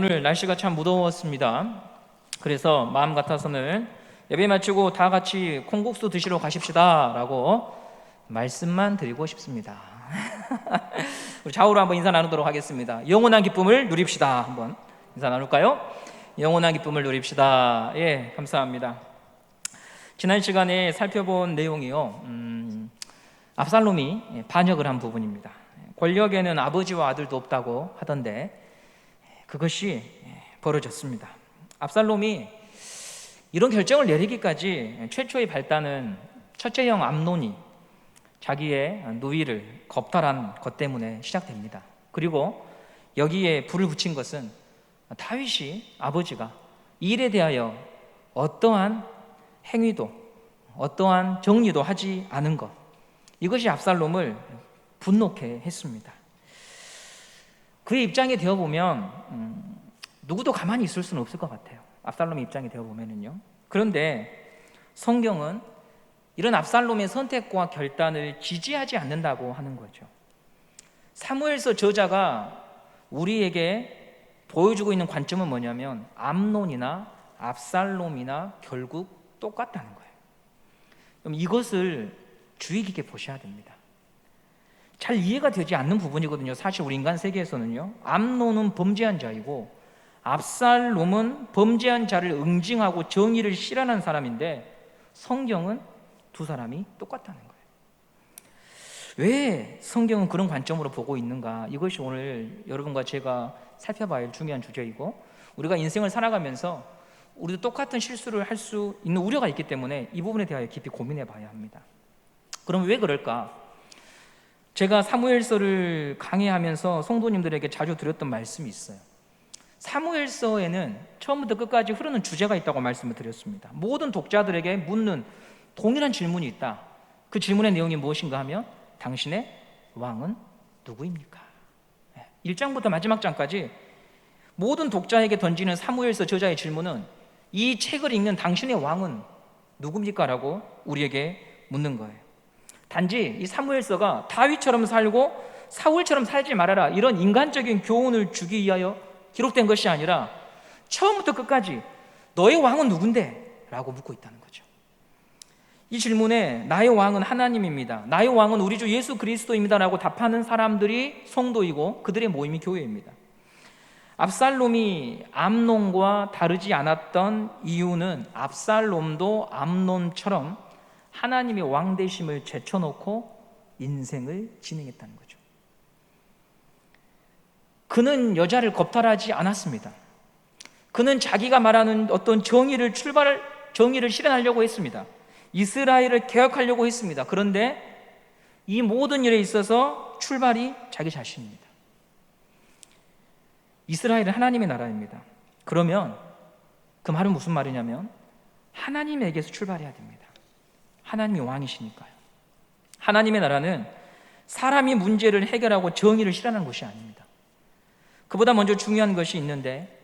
오늘 날씨가 참 무더웠습니다. 그래서 마음 같아서는 예배 마치고 다 같이 콩국수 드시러 가십시다 라고 말씀만 드리고 싶습니다. 우리 좌우로 한번 인사 나누도록 하겠습니다. 영원한 기쁨을 누립시다. 한번 인사 나눌까요? 영원한 기쁨을 누립시다. 예, 감사합니다. 지난 시간에 살펴본 내용이요, 압살롬이 반역을 한 부분입니다. 권력에는 아버지와 아들도 없다고 하던데 그것이 벌어졌습니다. 압살롬이 이런 결정을 내리기까지 최초의 발단은 첫째 형 암논이 자기의 누이를 겁탈한 것 때문에 시작됩니다. 그리고 여기에 불을 붙인 것은 다윗이 아버지가 이 일에 대하여 어떠한 행위도 어떠한 정리도 하지 않은 것, 이것이 압살롬을 분노케 했습니다. 그의 입장에 되어보면 누구도 가만히 있을 수는 없을 것 같아요. 압살롬의 입장에 되어보면요. 그런데 성경은 이런 압살롬의 선택과 결단을 지지하지 않는다고 하는 거죠. 사무엘서 저자가 우리에게 보여주고 있는 관점은 뭐냐면 암논이나 압살롬이나 결국 똑같다는 거예요. 그럼 이것을 주의 깊게 보셔야 됩니다. 잘 이해가 되지 않는 부분이거든요. 사실 우리 인간 세계에서는요, 암논은 범죄한 자이고 압살롬은 범죄한 자를 응징하고 정의를 실현한 사람인데 성경은 두 사람이 똑같다는 거예요. 왜 성경은 그런 관점으로 보고 있는가? 이것이 오늘 여러분과 제가 살펴봐야 할 중요한 주제이고, 우리가 인생을 살아가면서 우리도 똑같은 실수를 할 수 있는 우려가 있기 때문에 이 부분에 대하여 깊이 고민해 봐야 합니다. 그럼 왜 그럴까? 제가 사무엘서를 강의하면서 성도님들에게 자주 드렸던 말씀이 있어요. 사무엘서에는 처음부터 끝까지 흐르는 주제가 있다고 말씀을 드렸습니다. 모든 독자들에게 묻는 동일한 질문이 있다. 그 질문의 내용이 무엇인가 하면 당신의 왕은 누구입니까? 1장부터 마지막 장까지 모든 독자에게 던지는 사무엘서 저자의 질문은 이 책을 읽는 당신의 왕은 누굽니까? 라고 우리에게 묻는 거예요. 단지 이 사무엘서가 다윗처럼 살고 사울처럼 살지 말아라 이런 인간적인 교훈을 주기 위하여 기록된 것이 아니라 처음부터 끝까지 너의 왕은 누군데? 라고 묻고 있다는 거죠. 이 질문에 나의 왕은 하나님입니다, 나의 왕은 우리 주 예수 그리스도입니다 라고 답하는 사람들이 성도이고 그들의 모임이 교회입니다. 압살롬이 암논과 다르지 않았던 이유는 압살롬도 암논처럼 하나님의 왕되심을 제쳐놓고 인생을 진행했다는 거죠. 그는 여자를 겁탈하지 않았습니다. 그는 자기가 말하는 어떤 정의를 실현하려고 했습니다. 이스라엘을 개혁하려고 했습니다. 그런데 이 모든 일에 있어서 출발이 자기 자신입니다. 이스라엘은 하나님의 나라입니다. 그러면 그 말은 무슨 말이냐면 하나님에게서 출발해야 됩니다. 하나님이 왕이시니까요. 하나님의 나라는 사람이 문제를 해결하고 정의를 실현하는 것이 아닙니다. 그보다 먼저 중요한 것이 있는데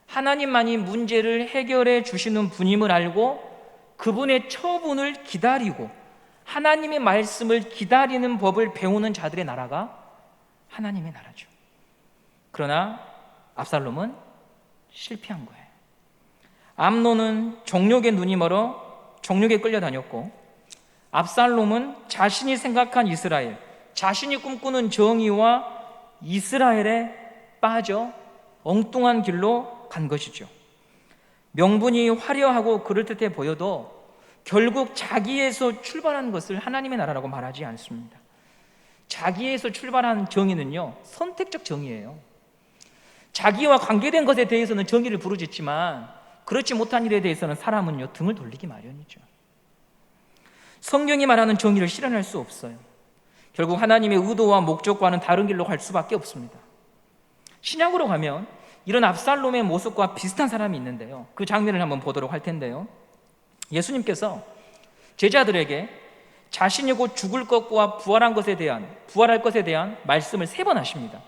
하나님만이 문제를 해결해 주시는 분임을 알고 그분의 처분을 기다리고 하나님의 말씀을 기다리는 법을 배우는 자들의 나라가 하나님의 나라죠. 그러나 압살롬은 실패한 거예요. 암논은 정욕에 눈이 멀어 정욕에 끌려다녔고 압살롬은 자신이 생각한 이스라엘, 자신이 꿈꾸는 정의와 이스라엘에 빠져 엉뚱한 길로 간 것이죠. 명분이 화려하고 그럴듯해 보여도 결국 자기에서 출발한 것을 하나님의 나라라고 말하지 않습니다. 자기에서 출발한 정의는요, 선택적 정의예요. 자기와 관계된 것에 대해서는 정의를 부르짖지만 그렇지 못한 일에 대해서는 사람은요, 등을 돌리기 마련이죠. 성경이 말하는 정의를 실현할 수 없어요. 결국 하나님의 의도와 목적과는 다른 길로 갈 수밖에 없습니다. 신약으로 가면 이런 압살롬의 모습과 비슷한 사람이 있는데요, 그 장면을 한번 보도록 할 텐데요, 예수님께서 제자들에게 자신이 곧 죽을 것과 부활할 것에 대한 말씀을 3번 하십니다.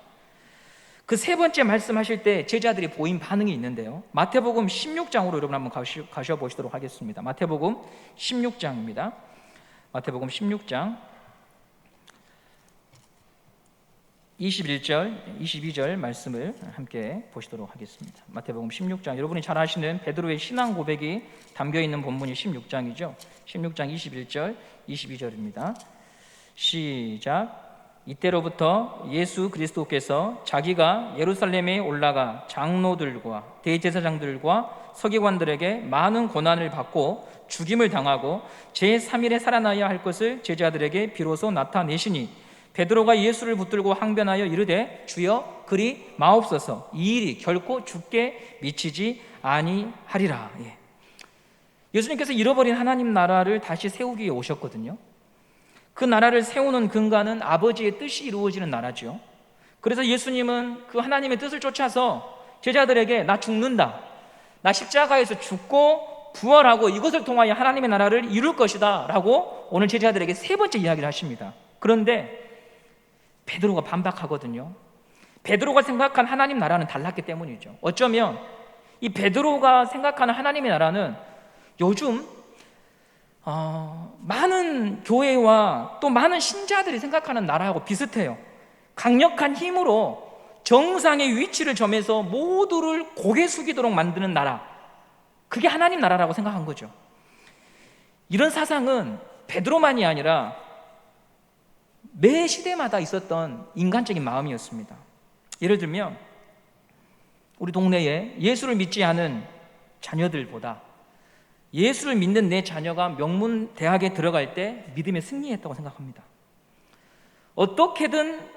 그 3번째 말씀하실 때 제자들이 보인 반응이 있는데요, 마태복음 16장으로 여러분 한번 가셔보시도록 하겠습니다. 마태복음 16장입니다. 마태복음 16장 21절, 22절 말씀을 함께 보시도록 하겠습니다. 마태복음 16장, 여러분이 잘 아시는 베드로의 신앙 고백이 담겨있는 본문이 16장이죠. 16장 21절, 22절입니다. 시작. 이때로부터 예수 그리스도께서 자기가 예루살렘에 올라가 장로들과 대제사장들과 서기관들에게 많은 고난을 받고 죽임을 당하고 제3일에 살아나야 할 것을 제자들에게 비로소 나타내시니 베드로가 예수를 붙들고 항변하여 이르되 주여 그리 마옵소서, 이 일이 결코 죽게 미치지 아니하리라. 예수님께서 잃어버린 하나님 나라를 다시 세우기 위해 오셨거든요. 그 나라를 세우는 근간은 아버지의 뜻이 이루어지는 나라죠. 그래서 예수님은 그 하나님의 뜻을 쫓아서 제자들에게 나 죽는다, 나 십자가에서 죽고 부활하고 이것을 통하여 하나님의 나라를 이룰 것이다 라고 오늘 제자들에게 세 번째 이야기를 하십니다. 그런데 베드로가 반박하거든요. 베드로가 생각한 하나님 나라는 달랐기 때문이죠. 어쩌면 이 베드로가 생각하는 하나님의 나라는 요즘 많은 교회와 또 많은 신자들이 생각하는 나라하고 비슷해요. 강력한 힘으로 정상의 위치를 점해서 모두를 고개 숙이도록 만드는 나라, 그게 하나님 나라라고 생각한 거죠. 이런 사상은 베드로만이 아니라 매 시대마다 있었던 인간적인 마음이었습니다. 예를 들면 우리 동네에 예수를 믿지 않은 자녀들보다 예수를 믿는 내 자녀가 명문 대학에 들어갈 때 믿음에 승리했다고 생각합니다. 어떻게든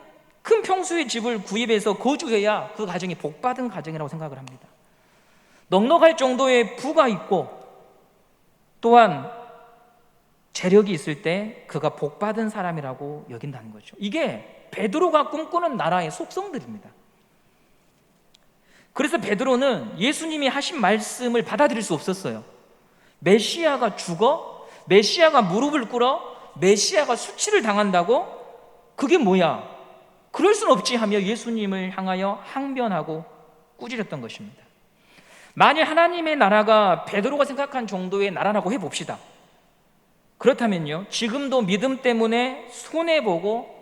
큰 평수의 집을 구입해서 거주해야 그 가정이 복받은 가정이라고 생각을 합니다. 넉넉할 정도의 부가 있고 또한 재력이 있을 때 그가 복받은 사람이라고 여긴다는 거죠. 이게 베드로가 꿈꾸는 나라의 속성들입니다. 그래서 베드로는 예수님이 하신 말씀을 받아들일 수 없었어요. 메시아가 죽어? 메시아가 무릎을 꿇어? 메시아가 수치를 당한다고? 그게 뭐야? 그럴 순 없지 하며 예수님을 향하여 항변하고 꾸짖었던 것입니다. 만일 하나님의 나라가 베드로가 생각한 정도의 나라라고 해봅시다. 그렇다면요, 지금도 믿음 때문에 손해보고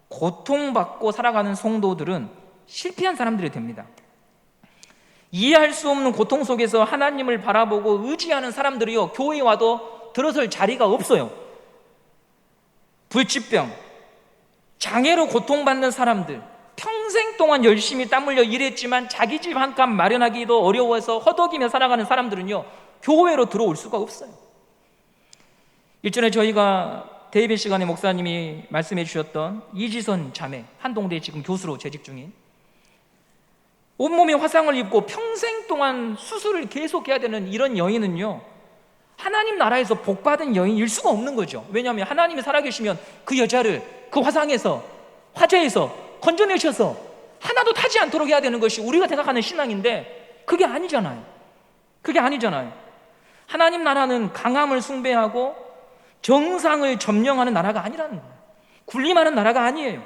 고통받고 살아가는 성도들은 실패한 사람들이 됩니다. 이해할 수 없는 고통 속에서 하나님을 바라보고 의지하는 사람들이요, 교회에 와도 들어설 자리가 없어요. 불치병, 장애로 고통받는 사람들, 평생 동안 열심히 땀 흘려 일했지만 자기 집 한 칸 마련하기도 어려워서 허덕이며 살아가는 사람들은요, 교회로 들어올 수가 없어요. 일전에 저희가 대예배 시간에 목사님이 말씀해 주셨던 이지선 자매, 한동대에 지금 교수로 재직 중인, 온몸에 화상을 입고 평생 동안 수술을 계속해야 되는 이런 여인은요, 하나님 나라에서 복받은 여인일 수가 없는 거죠. 왜냐하면 하나님이 살아계시면 그 여자를 그 화상에서, 화재에서 건져내셔서 하나도 타지 않도록 해야 되는 것이 우리가 생각하는 신앙인데 그게 아니잖아요. 그게 아니잖아요. 하나님 나라는 강함을 숭배하고 정상을 점령하는 나라가 아니라는 거예요. 군림하는 나라가 아니에요.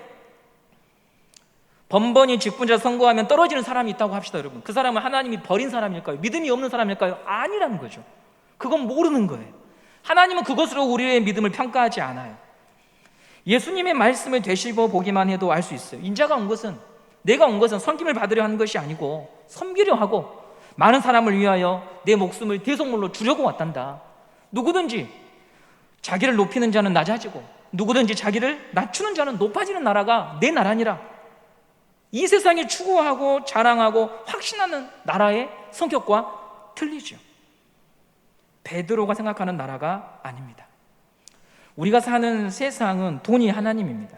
번번이 직분자 선거하면 떨어지는 사람이 있다고 합시다. 여러분, 그 사람은 하나님이 버린 사람일까요? 믿음이 없는 사람일까요? 아니라는 거죠. 그건 모르는 거예요. 하나님은 그것으로 우리의 믿음을 평가하지 않아요. 예수님의 말씀을 되씹어 보기만 해도 알 수 있어요. 인자가 온 것은, 내가 온 것은 섬김을 받으려 하는 것이 아니고 섬기려 하고 많은 사람을 위하여 내 목숨을 대속물로 주려고 왔단다. 누구든지 자기를 높이는 자는 낮아지고 누구든지 자기를 낮추는 자는 높아지는 나라가 내 나라니라. 이 세상에 추구하고 자랑하고 확신하는 나라의 성격과 틀리죠. 베드로가 생각하는 나라가 아닙니다. 우리가 사는 세상은 돈이 하나님입니다.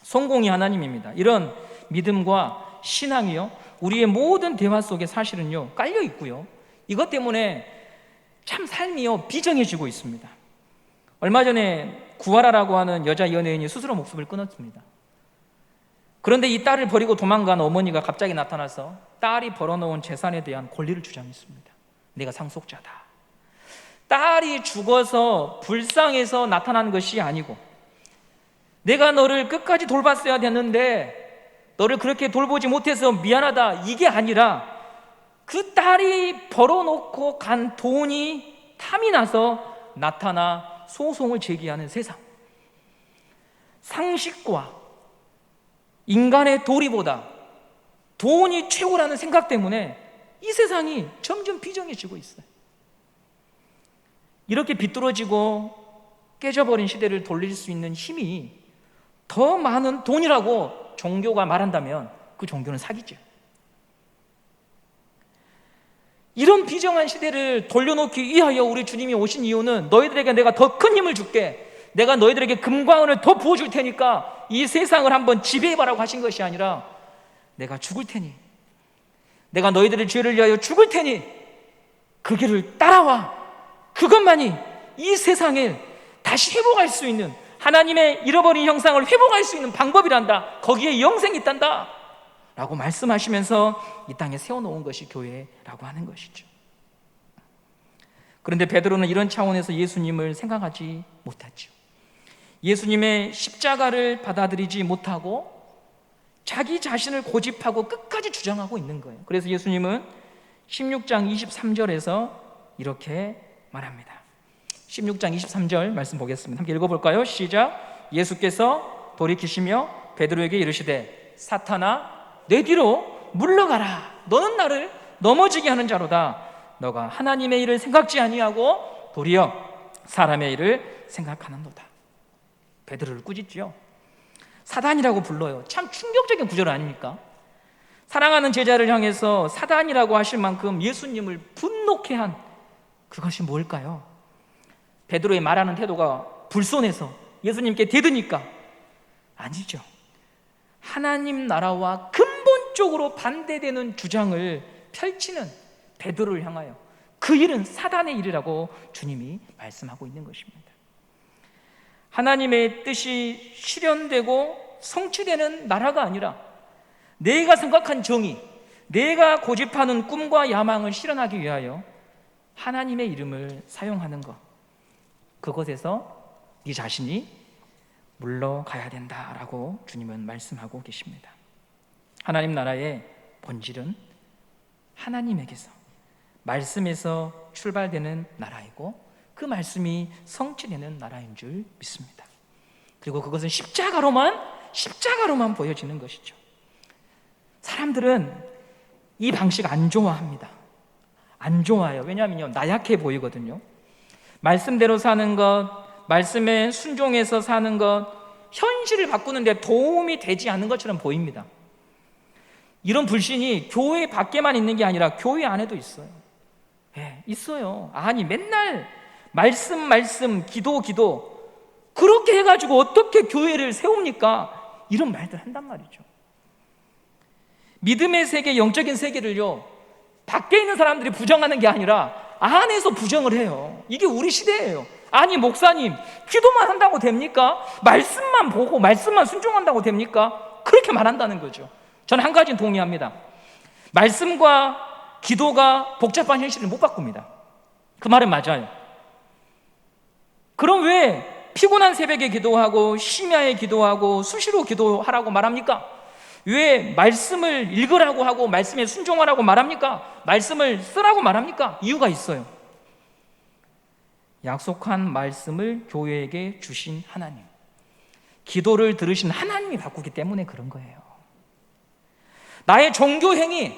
성공이 하나님입니다. 이런 믿음과 신앙이요, 우리의 모든 대화 속에 사실은요 깔려 있고요, 이것 때문에 참 삶이요 비정해지고 있습니다. 얼마 전에 구하라라고 하는 여자 연예인이 스스로 목숨을 끊었습니다. 그런데 이 딸을 버리고 도망간 어머니가 갑자기 나타나서 딸이 벌어놓은 재산에 대한 권리를 주장했습니다. 내가 상속자다. 딸이 죽어서 불쌍해서 나타난 것이 아니고, 내가 너를 끝까지 돌봤어야 됐는데 너를 그렇게 돌보지 못해서 미안하다, 이게 아니라 그 딸이 벌어놓고 간 돈이 탐이 나서 나타나 소송을 제기하는 세상. 상식과 인간의 도리보다 돈이 최고라는 생각 때문에 이 세상이 점점 비정해지고 있어요. 이렇게 비뚤어지고 깨져버린 시대를 돌릴 수 있는 힘이 더 많은 돈이라고 종교가 말한다면 그 종교는 사기죠. 이런 비정한 시대를 돌려놓기 위하여 우리 주님이 오신 이유는 너희들에게 내가 더 큰 힘을 줄게, 내가 너희들에게 금과 은을 더 부어줄 테니까 이 세상을 한번 지배해봐라고 하신 것이 아니라 내가 죽을 테니, 내가 너희들의 죄를 위하여 죽을 테니 그 길을 따라와. 그것만이 이 세상을 다시 회복할 수 있는, 하나님의 잃어버린 형상을 회복할 수 있는 방법이란다. 거기에 영생이 있단다 라고 말씀하시면서 이 땅에 세워놓은 것이 교회라고 하는 것이죠. 그런데 베드로는 이런 차원에서 예수님을 생각하지 못하죠. 예수님의 십자가를 받아들이지 못하고 자기 자신을 고집하고 끝까지 주장하고 있는 거예요. 그래서 예수님은 16장 23절에서 이렇게 말합니다. 16장 23절 말씀 보겠습니다. 함께 읽어볼까요? 시작. 예수께서 돌이키시며 베드로에게 이르시되 사탄아 내 뒤로 물러가라. 너는 나를 넘어지게 하는 자로다. 너가 하나님의 일을 생각지 아니하고 도리어 사람의 일을 생각하는도다. 베드로를 꾸짖죠. 사단이라고 불러요. 참 충격적인 구절 아닙니까? 사랑하는 제자를 향해서 사단이라고 하실 만큼 예수님을 분노케 한 그것이 뭘까요? 베드로의 말하는 태도가 불손해서 예수님께 대드니까? 아니죠. 하나님 나라와 근본적으로 반대되는 주장을 펼치는 베드로를 향하여 그 일은 사단의 일이라고 주님이 말씀하고 있는 것입니다. 하나님의 뜻이 실현되고 성취되는 나라가 아니라 내가 생각한 정의, 내가 고집하는 꿈과 야망을 실현하기 위하여 하나님의 이름을 사용하는 것, 그것에서 네 자신이 물러가야 된다라고 주님은 말씀하고 계십니다. 하나님 나라의 본질은 하나님에게서, 말씀에서 출발되는 나라이고 그 말씀이 성취되는 나라인 줄 믿습니다. 그리고 그것은 십자가로만 보여지는 것이죠. 사람들은 이 방식 안 좋아합니다. 안 좋아요. 왜냐하면요, 나약해 보이거든요. 말씀대로 사는 것, 말씀에 순종해서 사는 것, 현실을 바꾸는데 도움이 되지 않는 것처럼 보입니다. 이런 불신이 교회 밖에만 있는 게 아니라 교회 안에도 있어요. 네, 있어요. 아니 맨날 말씀 기도 그렇게 해가지고 어떻게 교회를 세웁니까? 이런 말들 한단 말이죠. 믿음의 세계, 영적인 세계를요 밖에 있는 사람들이 부정하는 게 아니라 안에서 부정을 해요. 이게 우리 시대예요. 아니 목사님 기도만 한다고 됩니까? 말씀만 보고 말씀만 순종한다고 됩니까? 그렇게 말한다는 거죠. 저는 한 가지는 동의합니다. 말씀과 기도가 복잡한 현실을 못 바꿉니다. 그 말은 맞아요. 그럼 왜 피곤한 새벽에 기도하고 심야에 기도하고 수시로 기도하라고 말합니까? 왜 말씀을 읽으라고 하고 말씀에 순종하라고 말합니까? 말씀을 쓰라고 말합니까? 이유가 있어요. 약속한 말씀을 교회에게 주신 하나님, 기도를 들으신 하나님이 바꾸기 때문에 그런 거예요. 나의 종교 행위,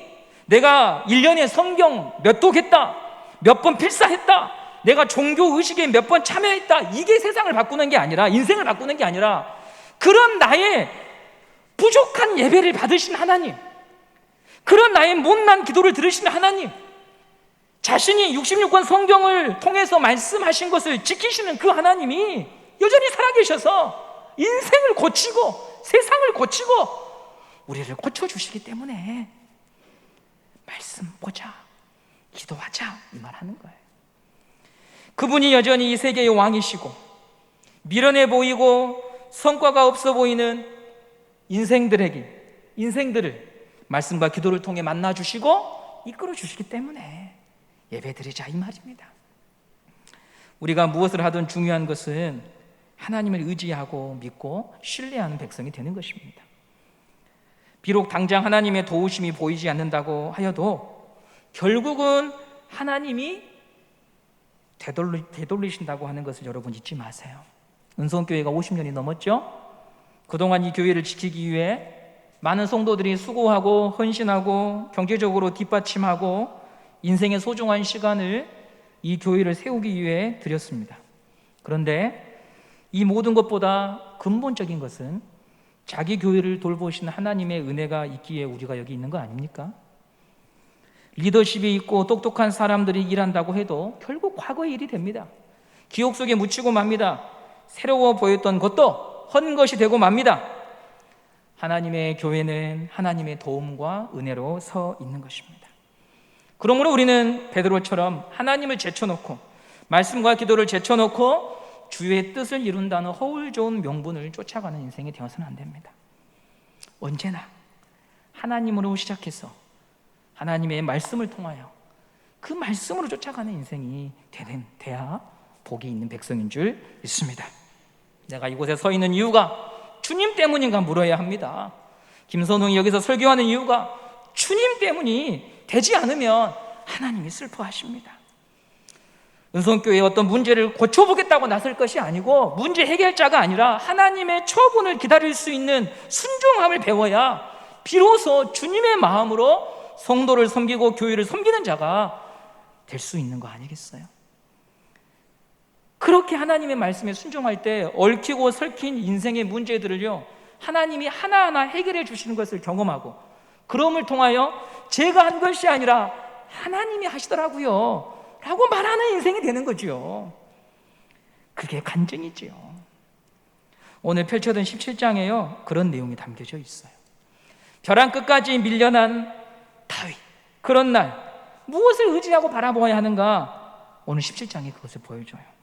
내가 1년에 성경 몇 독했다, 몇 번 필사했다, 내가 종교 의식에 몇 번 참여했다, 이게 세상을 바꾸는 게 아니라, 인생을 바꾸는 게 아니라, 그런 나의 부족한 예배를 받으신 하나님, 그런 나의 못난 기도를 들으신 하나님, 자신이 66권 성경을 통해서 말씀하신 것을 지키시는 그 하나님이 여전히 살아계셔서 인생을 고치고 세상을 고치고 우리를 고쳐주시기 때문에 말씀 보자, 기도하자, 이 말 하는 거예요. 그분이 여전히 이 세계의 왕이시고 미련해 보이고 성과가 없어 보이는 인생들을 말씀과 기도를 통해 만나주시고 이끌어주시기 때문에 예배드리자, 이 말입니다. 우리가 무엇을 하든 중요한 것은 하나님을 의지하고 믿고 신뢰하는 백성이 되는 것입니다. 비록 당장 하나님의 도우심이 보이지 않는다고 하여도 결국은 하나님이 되돌리신다고 하는 것을 여러분 잊지 마세요. 은성교회가 50년이 넘었죠? 그동안 이 교회를 지키기 위해 많은 성도들이 수고하고 헌신하고 경제적으로 뒷받침하고 인생의 소중한 시간을 이 교회를 세우기 위해 드렸습니다. 그런데 이 모든 것보다 근본적인 것은 자기 교회를 돌보시는 하나님의 은혜가 있기에 우리가 여기 있는 거 아닙니까? 리더십이 있고 똑똑한 사람들이 일한다고 해도 결국 과거의 일이 됩니다. 기억 속에 묻히고 맙니다. 새로워 보였던 것도 헛것이 되고 맙니다. 하나님의 교회는 하나님의 도움과 은혜로 서 있는 것입니다. 그러므로 우리는 베드로처럼 하나님을 제쳐놓고 말씀과 기도를 제쳐놓고 주의 뜻을 이룬다는 허울 좋은 명분을 쫓아가는 인생이 되어서는 안 됩니다. 언제나 하나님으로 시작해서 하나님의 말씀을 통하여 그 말씀으로 쫓아가는 인생이 돼야 복이 있는 백성인 줄 믿습니다. 내가 이곳에 서 있는 이유가 주님 때문인가 물어야 합니다. 김선웅이 여기서 설교하는 이유가 주님 때문이 되지 않으면 하나님이 슬퍼하십니다. 은성교회의 어떤 문제를 고쳐보겠다고 나설 것이 아니고 문제 해결자가 아니라 하나님의 처분을 기다릴 수 있는 순종함을 배워야 비로소 주님의 마음으로 성도를 섬기고 교회를 섬기는 자가 될 수 있는 거 아니겠어요? 그렇게 하나님의 말씀에 순종할 때 얽히고 설킨 인생의 문제들을요, 하나님이 하나하나 해결해 주시는 것을 경험하고, 그럼을 통하여 제가 한 것이 아니라 하나님이 하시더라고요 라고 말하는 인생이 되는 거죠. 그게 간증이지요. 오늘 펼쳐둔 17장에요 그런 내용이 담겨져 있어요. 벼랑 끝까지 밀려난 다윗, 그런 날 무엇을 의지하고 바라보아야 하는가? 오늘 17장이 그것을 보여줘요.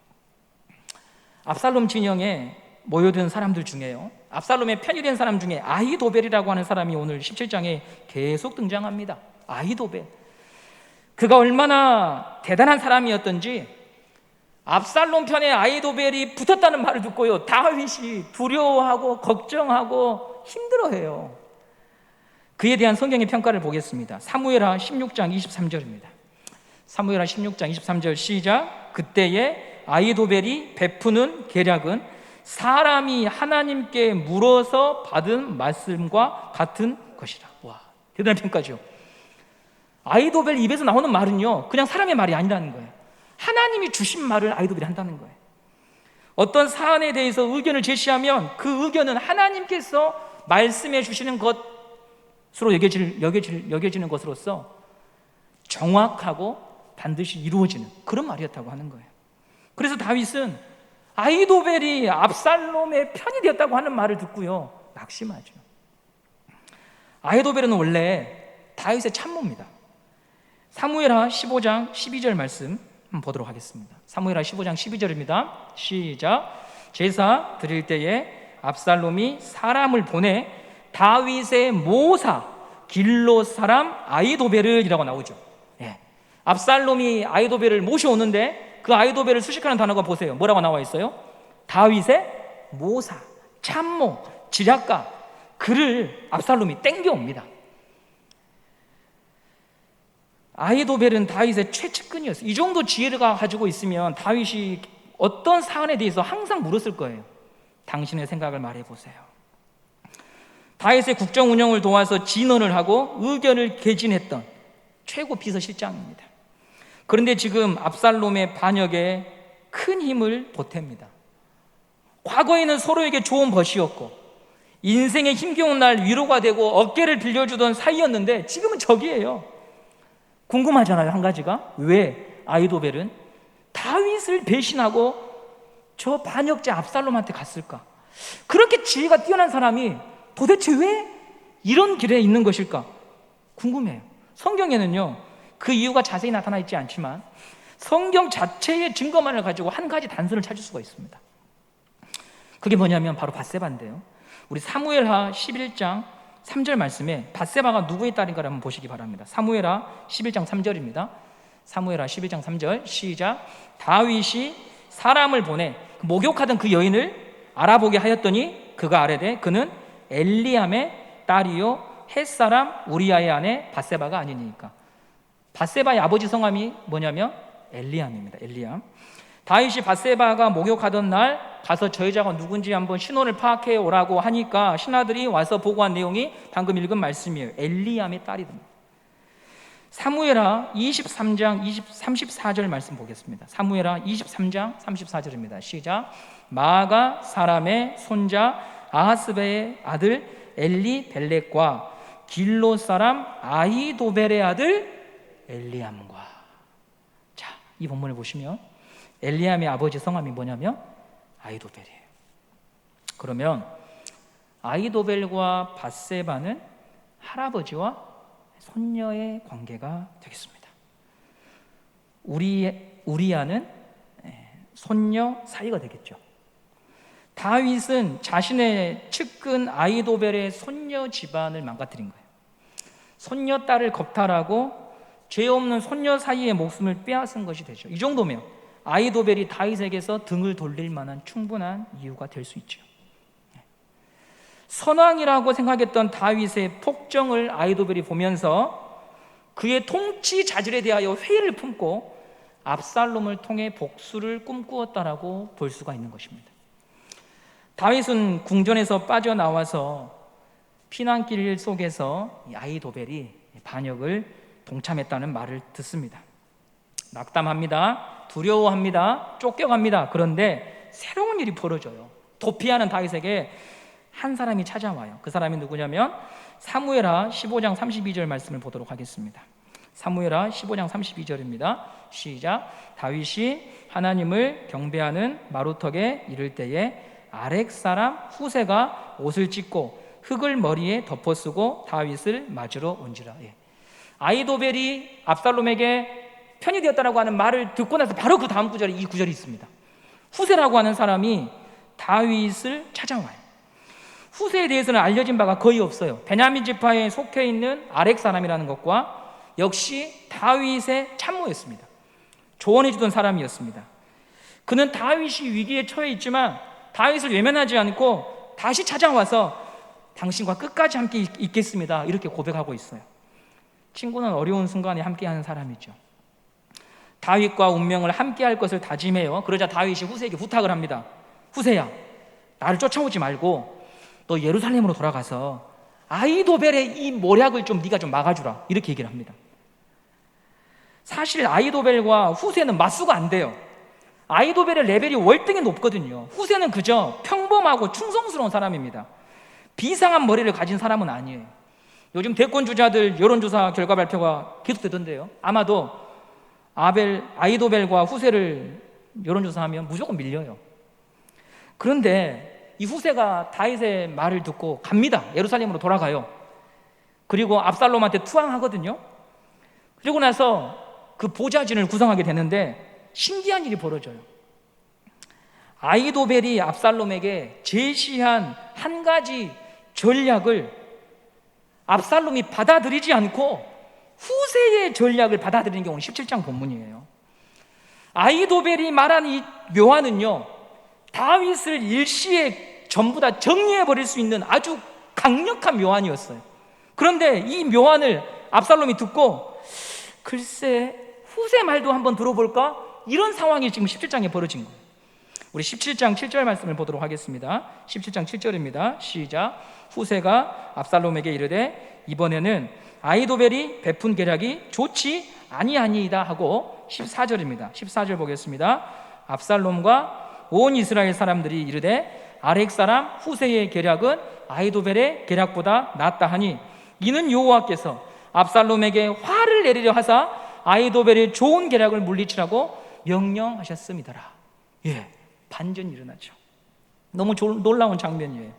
압살롬 진영에 모여든 사람들 중에요, 압살롬의 편이 된 사람 중에 아히도벨이라고 하는 사람이 오늘 17장에 계속 등장합니다. 아히도벨, 그가 얼마나 대단한 사람이었던지 압살롬 편에 아히도벨이 붙었다는 말을 듣고요, 다윗이 두려워하고 걱정하고 힘들어해요. 그에 대한 성경의 평가를 보겠습니다. 사무엘하 16장 23절입니다. 사무엘하 16장 23절 시작. 그때에 아히도벨이 베푸는 계략은 사람이 하나님께 물어서 받은 말씀과 같은 것이라. 와, 대단한 평가죠. 아히도벨 입에서 나오는 말은요, 그냥 사람의 말이 아니라는 거예요. 하나님이 주신 말을 아히도벨이 한다는 거예요. 어떤 사안에 대해서 의견을 제시하면 그 의견은 하나님께서 말씀해 주시는 것으로 여겨지는 것으로서 정확하고 반드시 이루어지는 그런 말이었다고 하는 거예요. 그래서 다윗은 아히도벨이 압살롬의 편이 되었다고 하는 말을 듣고요, 낙심하죠. 아히도벨은 원래 다윗의 참모입니다. 사무엘하 15장 12절 말씀 한번 보도록 하겠습니다. 사무엘하 15장 12절입니다. 시작. 제사 드릴 때에 압살롬이 사람을 보내 다윗의 모사 길롯 사람 아히도벨을 이라고 나오죠. 예. 압살롬이 아히도벨을 모셔오는데 그 아히도벨을 수식하는 단어가 보세요. 뭐라고 나와 있어요? 다윗의 모사, 참모, 지략가, 그를 압살롬이 땡겨옵니다. 아히도벨은 다윗의 최측근이었어요. 이 정도 지혜를 가지고 있으면 다윗이 어떤 사안에 대해서 항상 물었을 거예요. 당신의 생각을 말해보세요. 다윗의 국정 운영을 도와서 진언을 하고 의견을 개진했던 최고 비서실장입니다. 그런데 지금 압살롬의 반역에 큰 힘을 보탭니다. 과거에는 서로에게 좋은 벗이었고 인생의 힘겨운 날 위로가 되고 어깨를 빌려주던 사이였는데 지금은 적이에요. 궁금하잖아요, 한 가지가. 왜 아히도벨은 다윗을 배신하고 저 반역자 압살롬한테 갔을까? 그렇게 지혜가 뛰어난 사람이 도대체 왜 이런 길에 있는 것일까? 궁금해요. 성경에는요, 그 이유가 자세히 나타나 있지 않지만 성경 자체의 증거만을 가지고 한 가지 단서를 찾을 수가 있습니다. 그게 뭐냐면 바로 밧세바인데요, 우리 사무엘하 11장 3절 말씀에 밧세바가 누구의 딸인가를 한번 보시기 바랍니다. 사무엘하 11장 3절입니다. 사무엘하 11장 3절 시작. 다윗이 사람을 보내 목욕하던 그 여인을 알아보게 하였더니 그가 아뢰되 그는 엘리암의 딸이요 햇사람 우리아의 아내 밧세바가 아니니까. 밧세바의 아버지 성함이 뭐냐면 엘리암입니다. 엘리암. 다윗이 밧세바가 목욕하던 날 가서 저 여자가 누군지 한번 신원을 파악해 오라고 하니까 신하들이 와서 보고한 내용이 방금 읽은 말씀이에요. 엘리암의 딸이랍니다. 사무엘하 23장 34절 말씀 보겠습니다. 사무엘하 23장 34절입니다. 시작. 마아가 사람의 손자 아하스베의 아들 엘리벨렉과 길로 사람 아히도벨의 아들 엘리암과. 자, 이 본문을 보시면 엘리암의 아버지 성함이 뭐냐면 아히도벨이에요. 그러면 아히도벨과 밧세바는 할아버지와 손녀의 관계가 되겠습니다. 우리아는 손녀 사이가 되겠죠. 다윗은 자신의 측근 아히도벨의 손녀 집안을 망가뜨린 거예요. 손녀 딸을 겁탈하고 죄 없는 손녀 사이의 목숨을 빼앗은 것이 되죠. 이 정도면 아히도벨이 다윗에게서 등을 돌릴 만한 충분한 이유가 될 수 있죠. 선왕이라고 생각했던 다윗의 폭정을 아히도벨이 보면서 그의 통치 자질에 대하여 회의를 품고 압살롬을 통해 복수를 꿈꾸었다라고 볼 수가 있는 것입니다. 다윗은 궁전에서 빠져나와서 피난길 속에서 아히도벨이 반역을 동참했다는 말을 듣습니다. 낙담합니다. 두려워합니다. 쫓겨갑니다. 그런데 새로운 일이 벌어져요. 도피하는 다윗에게 한 사람이 찾아와요. 그 사람이 누구냐면 사무엘하 15장 32절 말씀을 보도록 하겠습니다. 사무엘하 15장 32절입니다. 시작. 다윗이 하나님을 경배하는 마루턱에 이를 때에 아렉 사람 후세가 옷을 찢고 흙을 머리에 덮어쓰고 다윗을 맞으러 온지라. 아히도벨이 압살롬에게 편이 되었다라고 하는 말을 듣고 나서 바로 그 다음 구절에 이 구절이 있습니다. 후세라고 하는 사람이 다윗을 찾아와요. 후세에 대해서는 알려진 바가 거의 없어요. 베냐민 지파에 속해 있는 아렉 사람이라는 것과 역시 다윗의 참모였습니다. 조언해 주던 사람이었습니다. 그는 다윗이 위기에 처해 있지만 다윗을 외면하지 않고 다시 찾아와서 당신과 끝까지 함께 있겠습니다, 이렇게 고백하고 있어요. 친구는 어려운 순간에 함께하는 사람이죠. 다윗과 운명을 함께할 것을 다짐해요. 그러자 다윗이 후세에게 부탁을 합니다. 후세야, 나를 쫓아오지 말고 너 예루살렘으로 돌아가서 아히도벨의 이 모략을 네가 좀 막아주라, 이렇게 얘기를 합니다. 사실 아히도벨과 후세는 맞수가 안 돼요. 아히도벨의 레벨이 월등히 높거든요. 후세는 그저 평범하고 충성스러운 사람입니다. 비상한 머리를 가진 사람은 아니에요. 요즘 대권 주자들 여론조사 결과 발표가 계속되던데요. 아마도 아히도벨과 후세를 여론조사하면 무조건 밀려요. 그런데 이 후세가 다윗의 말을 듣고 갑니다. 예루살렘으로 돌아가요. 그리고 압살롬한테 투항하거든요. 그리고 나서 그 보좌진을 구성하게 되는데 신기한 일이 벌어져요. 아히도벨이 압살롬에게 제시한 한 가지 전략을 압살롬이 받아들이지 않고 후세의 전략을 받아들이는 경우는 17장 본문이에요. 아히도벨이 말한 이 묘안은요, 다윗을 일시에 전부 다 정리해버릴 수 있는 아주 강력한 묘안이었어요. 그런데 이 묘안을 압살롬이 듣고 글쎄 후세 말도 한번 들어볼까? 이런 상황이 지금 17장에 벌어진 거예요. 우리 17장 7절 말씀을 보도록 하겠습니다. 17장 7절입니다. 시작. 후세가 압살롬에게 이르되 이번에는 아히도벨이 베푼 계략이 좋지 아니하니이다 하고 14절입니다. 14절 보겠습니다. 압살롬과 온 이스라엘 사람들이 이르되 아렉 사람 후세의 계략은 아히도벨의 계략보다 낫다 하니 이는 여호와께서 압살롬에게 화를 내리려 하사 아히도벨의 좋은 계략을 물리치라고 명령하셨음이더라. 반전이 일어나죠. 너무 놀라운 장면이에요.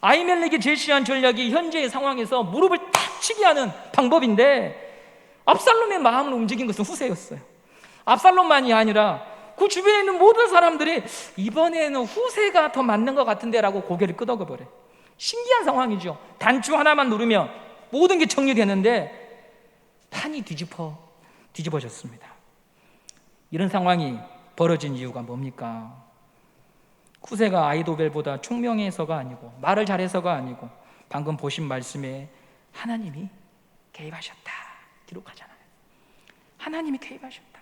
아히멜렉이 제시한 전략이 현재의 상황에서 무릎을 탁 치게 하는 방법인데 압살롬의 마음을 움직인 것은 후세였어요. 압살롬만이 아니라 그 주변에 있는 모든 사람들이 이번에는 후세가 더 맞는 것 같은데 라고 고개를 끄덕여버려요. 신기한 상황이죠. 단추 하나만 누르면 모든 게 정리되는데 판이 뒤집어졌습니다. 이런 상황이 벌어진 이유가 뭡니까? 후세가 아히도벨보다 총명해서가 아니고 말을 잘해서가 아니고 방금 보신 말씀에 하나님이 개입하셨다 기록하잖아요. 하나님이 개입하셨다.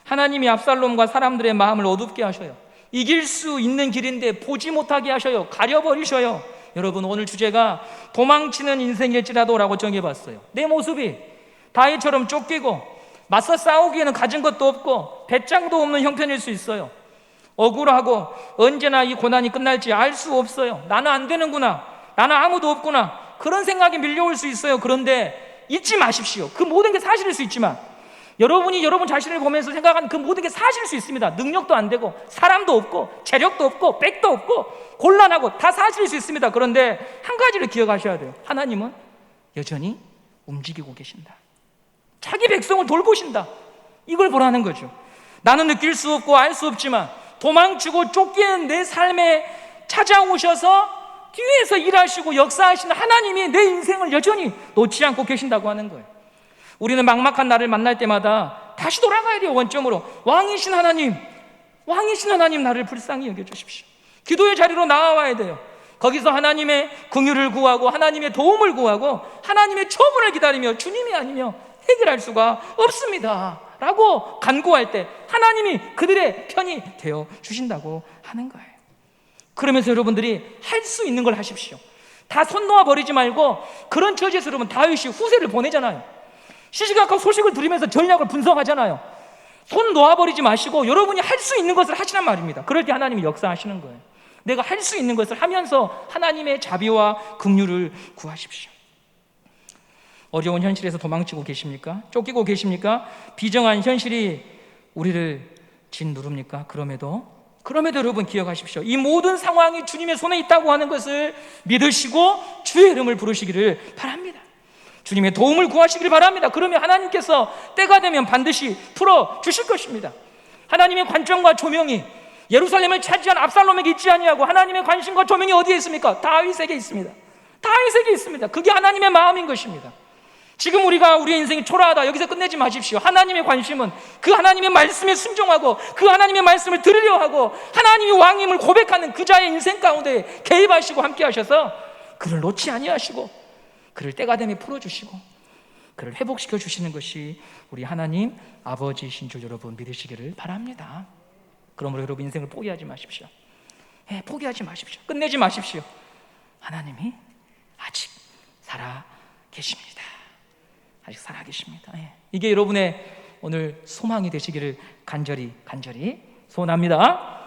하나님이 압살롬과 사람들의 마음을 어둡게 하셔요. 이길 수 있는 길인데 보지 못하게 하셔요. 가려버리셔요. 여러분, 오늘 주제가 도망치는 인생일지라도 라고 정해봤어요. 내 모습이 다윗처럼 쫓기고 맞서 싸우기에는 가진 것도 없고 배짱도 없는 형편일 수 있어요. 억울하고 언제나 이 고난이 끝날지 알 수 없어요. 나는 안 되는구나, 나는 아무도 없구나, 그런 생각이 밀려올 수 있어요. 그런데 잊지 마십시오. 그 모든 게 사실일 수 있지만 여러분이 여러분 자신을 보면서 생각하는 그 모든 게 사실일 수 있습니다. 능력도 안 되고 사람도 없고 체력도 없고 백도 없고 곤란하고 다 사실일 수 있습니다. 그런데 한 가지를 기억하셔야 돼요. 하나님은 여전히 움직이고 계신다. 자기 백성을 돌보신다. 이걸 보라는 거죠. 나는 느낄 수 없고 알 수 없지만 도망치고 쫓기는 내 삶에 찾아오셔서 뒤에서 일하시고 역사하시는 하나님이 내 인생을 여전히 놓지 않고 계신다고 하는 거예요. 우리는 막막한 나를 만날 때마다 다시 돌아가야 돼요. 원점으로. 왕이신 하나님 나를 불쌍히 여겨주십시오. 기도의 자리로 나와야 돼요. 거기서 하나님의 긍휼을 구하고 하나님의 도움을 구하고 하나님의 처분을 기다리며 주님이 아니며 해결할 수가 없습니다 라고 간구할 때 하나님이 그들의 편이 되어 주신다고 하는 거예요. 그러면서 여러분들이 할 수 있는 걸 하십시오. 다 손 놓아 버리지 말고, 그런 처지에서 여러분 다윗이 후세를 보내잖아요. 시시각각 소식을 들으면서 전략을 분석하잖아요. 손 놓아버리지 마시고 여러분이 할 수 있는 것을 하시란 말입니다. 그럴 때 하나님이 역사하시는 거예요. 내가 할 수 있는 것을 하면서 하나님의 자비와 긍휼을 구하십시오. 어려운 현실에서 도망치고 계십니까? 쫓기고 계십니까? 비정한 현실이 우리를 짓누릅니까? 그럼에도 여러분 기억하십시오. 이 모든 상황이 주님의 손에 있다고 하는 것을 믿으시고 주의 이름을 부르시기를 바랍니다. 주님의 도움을 구하시기를 바랍니다. 그러면 하나님께서 때가 되면 반드시 풀어주실 것입니다. 하나님의 관점과 조명이 예루살렘을 차지한 압살롬에게 있지 아니하고 하나님의 관심과 조명이 어디에 있습니까? 다윗에게 있습니다. 다윗에게 있습니다. 그게 하나님의 마음인 것입니다. 지금 우리가 우리의 인생이 초라하다 여기서 끝내지 마십시오. 하나님의 관심은 그 하나님의 말씀에 순종하고 그 하나님의 말씀을 들으려 하고 하나님이 왕임을 고백하는 그 자의 인생 가운데 개입하시고 함께 하셔서 그를 놓지 아니하시고 그를 때가 되면 풀어주시고 그를 회복시켜 주시는 것이 우리 하나님 아버지이신 줄 여러분 믿으시기를 바랍니다. 그러므로 여러분 인생을 포기하지 마십시오. 포기하지 마십시오. 끝내지 마십시오. 하나님이 아직 살아 계십니다. 아직 살아 계십니다. 이게 여러분의 오늘 소망이 되시기를 간절히 소원합니다.